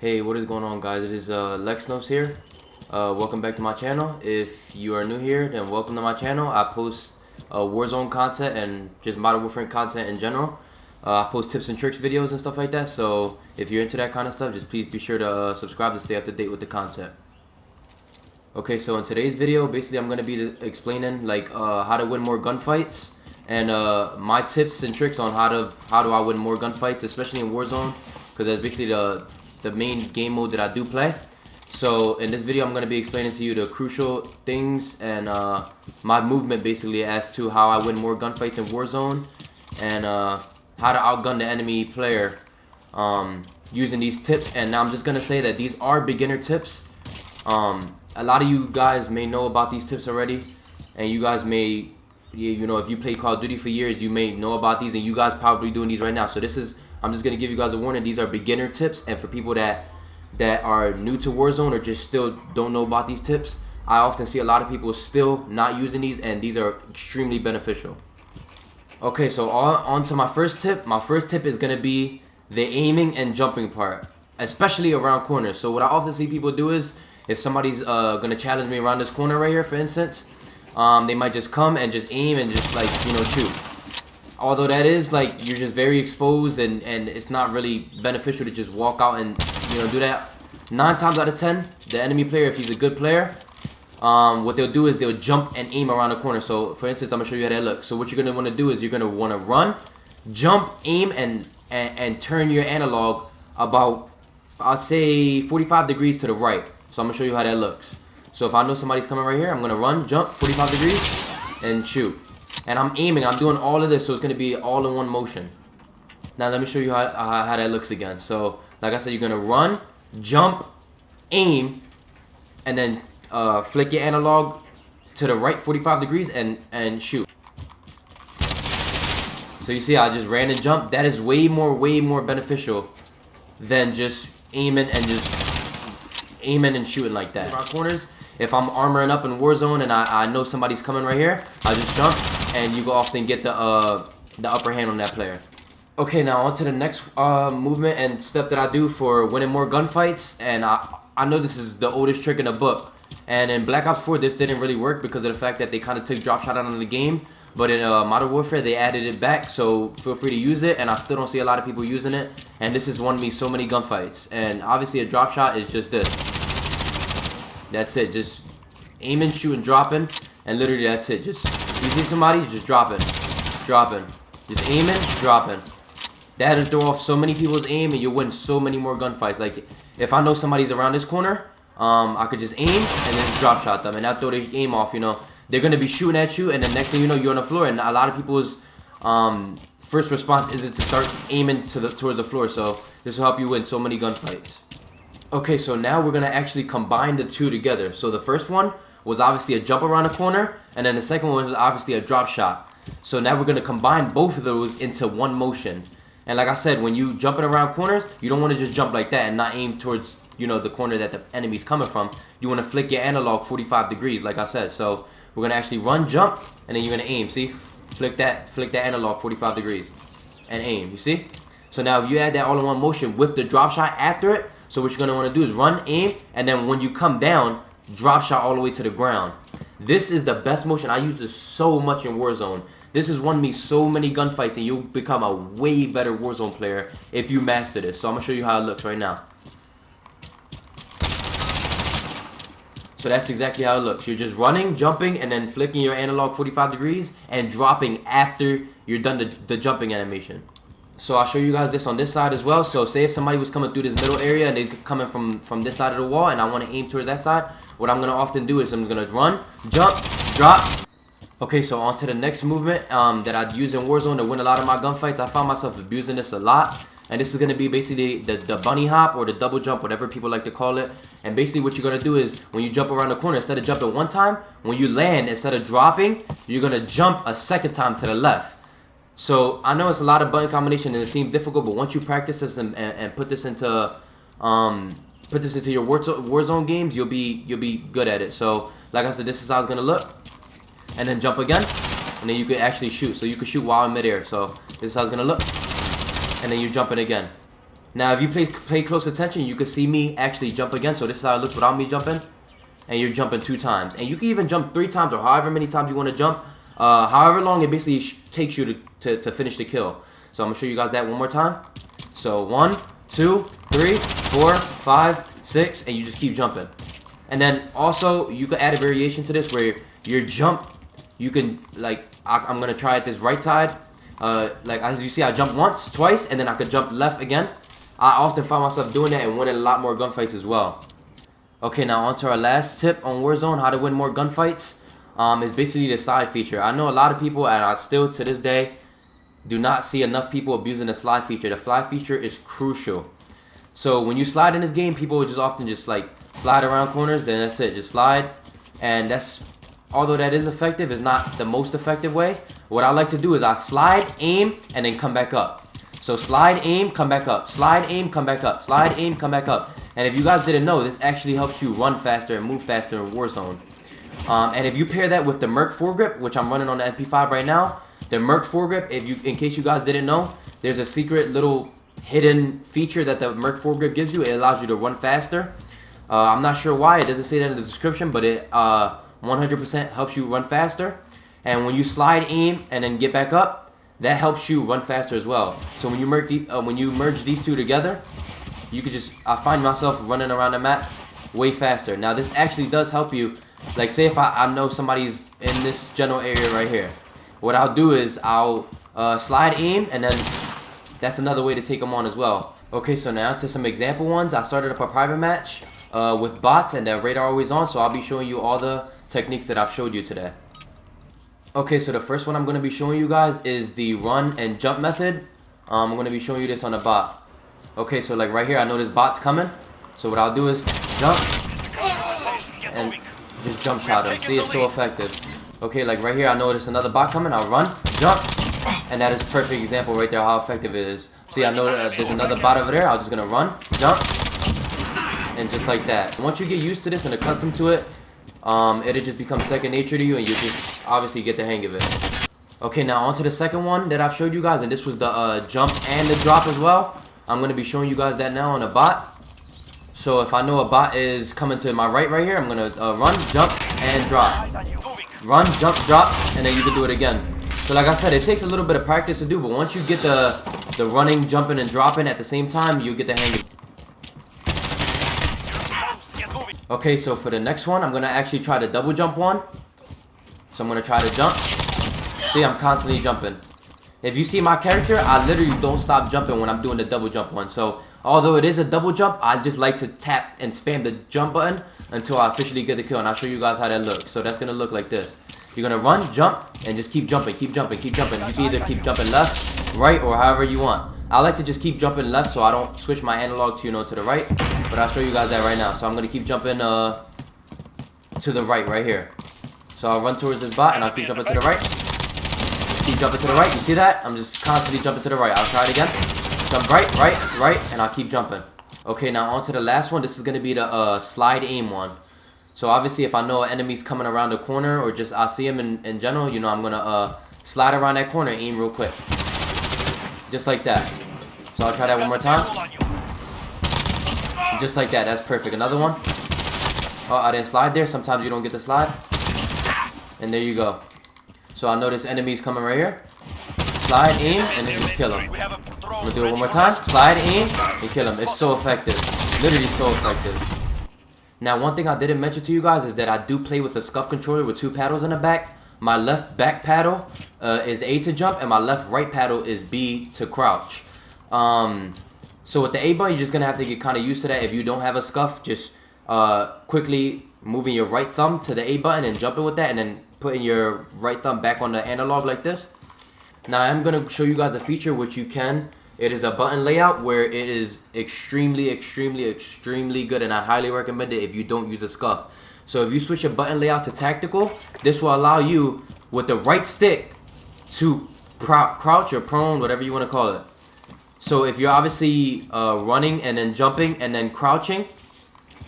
Hey, what is going on, guys? It is Lexnose here. Welcome back to my channel. If you are new here, then welcome to my channel. I post Warzone content and just Modern Warfare content in general. I post tips and tricks videos and stuff like that. So if you're into that kind of stuff, just please be sure to subscribe to stay up to date with the content. Okay, so in today's video, basically I'm going to be explaining like how to win more gunfights and my tips and tricks on how do I win more gunfights, especially in Warzone, because that's basically the main game mode that I do play. So in this video, I'm going to be explaining to you the crucial things and my movement basically as to how I win more gunfights in Warzone and how to outgun the enemy player using these tips. And now I'm just going to say that these are beginner tips. A lot of you guys may know about these tips already, and you guys may, you know, if you play Call of Duty for years, you may know about these, and you guys probably doing these right now. So this is, I'm just gonna give you guys a warning. These are beginner tips, and for people that are new to Warzone or just still don't know about these tips, I often see a lot of people still not using these, and these are extremely beneficial. Okay, so on to my first tip. My first tip is gonna be the aiming and jumping part, especially around corners. So what I often see people do is, if somebody's gonna challenge me around this corner right here, for instance, they might just come and just aim and just, like, you know, shoot. Although that is, like, you're just very exposed and it's not really beneficial to just walk out and, you know, do that. 9 times out of 10, the enemy player, if he's a good player, what they'll do is they'll jump and aim around the corner. So for instance, I'm gonna show you how that looks. So what you're gonna want to do is you're gonna want to run, jump, aim, and turn your analog about, I'll say, 45 degrees to the right. So I'm gonna show you how that looks. So if I know somebody's coming right here, I'm gonna run, jump 45 degrees, and shoot. And I'm aiming. I'm doing all of this, so it's gonna be all in one motion. Now let me show you how that looks again. So like I said, you're gonna run, jump, aim, and then flick your analog to the right 45 degrees and shoot. So you see, I just ran and jumped. That is way more beneficial than just aiming and shooting like that. Around corners, if I'm armoring up in Warzone and I know somebody's coming right here, I just jump and you go often get the upper hand on that player. Okay, now on to the next movement and step that I do for winning more gunfights. And I know this is the oldest trick in the book. And in Black Ops 4, this didn't really work because of the fact that they kind of took Dropshot out of the game. But in Modern Warfare, they added it back, so feel free to use it. And I still don't see a lot of people using it. And this has won me so many gunfights. And obviously, a drop shot is just this. That's it. Just aiming, shooting, dropping, and literally that's it. Just, you see somebody, just dropping, just aiming, dropping. That'll throw off so many people's aim, and you'll win so many more gunfights. Like if I know somebody's around this corner, I could just aim and then drop shot them, and that'll throw their aim off. You know, they're gonna be shooting at you, and the next thing you know, you're on the floor. And a lot of people's first response isn't to start aiming towards the floor. So this will help you win so many gunfights. Okay, so now we're gonna actually combine the two together. So the first one was obviously a jump around the corner, and then the second one was obviously a drop shot. So now we're gonna combine both of those into one motion. And like I said, when you jumping around corners, you don't want to just jump like that and not aim towards, you know, the corner that the enemy's coming from. You want to flick your analog 45 degrees, like I said. So we're gonna actually run, jump, and then you're gonna aim. See, flick that analog 45 degrees, and aim. You see? So now if you add that all in one motion with the drop shot after it, so what you're gonna want to do is run, aim, and then when you come down, drop shot all the way to the ground. This is the best motion. I use this so much in Warzone. This has won me so many gunfights, and you'll become a way better Warzone player if you master this. So I'm gonna show you how it looks right now. So that's exactly how it looks. You're just running, jumping, and then flicking your analog 45 degrees and dropping after you're done the jumping animation. So I'll show you guys this on this side as well. So say if somebody was coming through this middle area and they're coming from this side of the wall and I want to aim towards that side, what I'm going to often do is I'm going to run, jump, drop. Okay, so on to the next movement that I'd use in Warzone to win a lot of my gunfights. I found myself abusing this a lot. And this is going to be basically the bunny hop or the double jump, whatever people like to call it. And basically what you're going to do is when you jump around the corner, instead of jumping one time, when you land, instead of dropping, you're going to jump a second time to the left. So I know it's a lot of button combination and it seems difficult, but once you practice this and put this into your Warzone games, you'll be good at it. So like I said, this is how it's gonna look, and then jump again, and then you can actually shoot. So you can shoot while in midair. So this is how it's gonna look, and then you jump it again. Now, if you pay close attention, you can see me actually jump again. So this is how it looks without me jumping. And you're jumping 2 times. And you can even jump 3 times or however many times you want to jump. However long it basically takes you to finish the kill. So I'm going to show you guys that one more time. So 1, 2, 3, 4, 5, 6, and you just keep jumping. And then also, you can add a variation to this where your jump, you can, like, I'm going to try it this right side. Like, as you see, I jump once, twice, and then I could jump left again. I often find myself doing that and winning a lot more gunfights as well. Okay, now on to our last tip on Warzone, how to win more gunfights. Is basically the slide feature. I know a lot of people, and I still to this day do not see enough people abusing the slide feature. The slide feature is crucial. So when you slide in this game, people will just often just like slide around corners, then that's it, just slide. And that's, although that is effective, is not the most effective way. What I like to do is I slide, aim, and then come back up. So slide, aim, come back up. Slide, aim, come back up. Slide, aim, come back up. And if you guys didn't know, this actually helps you run faster and move faster in Warzone. And if you pair that with the Merc foregrip, which I'm running on the MP5 right now, the Merc foregrip, in case you guys didn't know, there's a secret little hidden feature that the Merc foregrip gives you. It allows you to run faster. I'm not sure why. It doesn't say that in the description, but it 100% helps you run faster. And when you slide, aim, and then get back up, that helps you run faster as well. So when you merge these two together, you could just, I find myself running around the map way faster. Now this actually does help you. Like say if I know somebody's in this general area right here. What I'll do is I'll slide, aim, and then that's another way to take them on as well. Okay, so now to some example ones. I started up a private match with bots and the radar always on. So I'll be showing you all the techniques that I've showed you today. Okay, so the first one I'm going to be showing you guys is the run and jump method. I'm going to be showing you this on a bot. Okay, so like right here, I know this bot's coming. So what I'll do is jump and just jump shot him. See, it's so effective. Okay, like right here, I know there's another bot coming. I'll run, jump, and that is a perfect example right there how effective it is. See, I know there's another bot over there. I'm just going to run, jump, and just like that. Once you get used to this and accustomed to it, it'll just become second nature to you, and you just obviously get the hang of it. Okay, now on to the second one that I've showed you guys, and this was the jump and the drop as well. I'm going to be showing you guys that now on a bot. So if I know a bot is coming to my right here, I'm going to run, jump, and drop. Run, jump, drop, and then you can do it again. So like I said, it takes a little bit of practice to do, but once you get the running, jumping, and dropping at the same time, you get the hang of it. Okay, so for the next one, I'm going to actually try the double jump one. So I'm going to try to jump. See, I'm constantly jumping. If you see my character, I literally don't stop jumping when I'm doing the double jump one. So although it is a double jump, I just like to tap and spam the jump button until I officially get the kill. And I'll show you guys how that looks. So that's going to look like this. You're going to run, jump, and just keep jumping, keep jumping, keep jumping. You can either keep jumping left, right, or however you want. I like to just keep jumping left so I don't switch my analog to, to the right. But I'll show you guys that right now. So I'm going to keep jumping to the right here. So I'll run towards this bot and I'll keep jumping to the right. Keep jumping to the right. You see that? I'm just constantly jumping to the right. I'll try it again. Jump right, and I'll keep jumping. Okay, now on to the last one. This is going to be the slide aim one. So obviously if I know an enemy's coming around the corner or just I see him in general, I'm going to slide around that corner and aim real quick. Just like that. So I'll try that one more time. Just like that. That's perfect. Another one. Oh, I didn't slide there. Sometimes you don't get the slide. And there you go. So I know this enemy's coming right here. Slide, aim, and then just kill him. I'm going to do it one more time. Slide, aim, and kill him. It's so effective. Literally so effective. Now, one thing I didn't mention to you guys is that I do play with a scuff controller with 2 paddles in the back. My left back paddle is A to jump, and my left right paddle is B to crouch. So with the A button, you're just going to have to get kind of used to that. If you don't have a scuff, just quickly moving your right thumb to the A button and jumping with that, and then putting your right thumb back on the analog like this. Now I'm going to show you guys a feature which you can. It is a button layout where it is extremely good, and I highly recommend it if you don't use a scuff. So if you switch your button layout to tactical, this will allow you with the right stick to crouch or prone, whatever you want to call it. So if you're obviously running and then jumping and then crouching,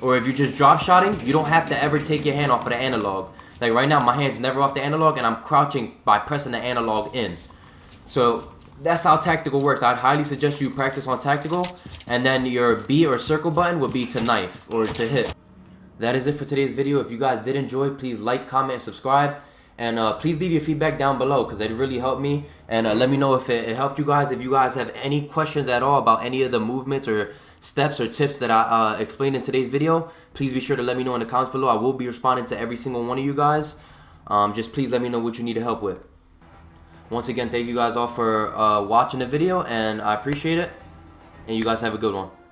or if you're just drop shotting, you don't have to ever take your hand off of the analog. Like right now, my hand's never off the analog, and I'm crouching by pressing the analog in. So that's how tactical works. I'd highly suggest you practice on tactical, and then your B or circle button would be to knife or to hit. That is it for today's video. If you guys did enjoy, please like, comment, and subscribe. And please leave your feedback down below because it really helped me. And let me know if it helped you guys. If you guys have any questions at all about any of the movements or steps or tips that I explained in today's video, please be sure to let me know in the comments below. I will be responding to every single one of you guys. Just please let me know what you need help with. Once again, thank you guys all for watching the video, and I appreciate it. And you guys have a good one.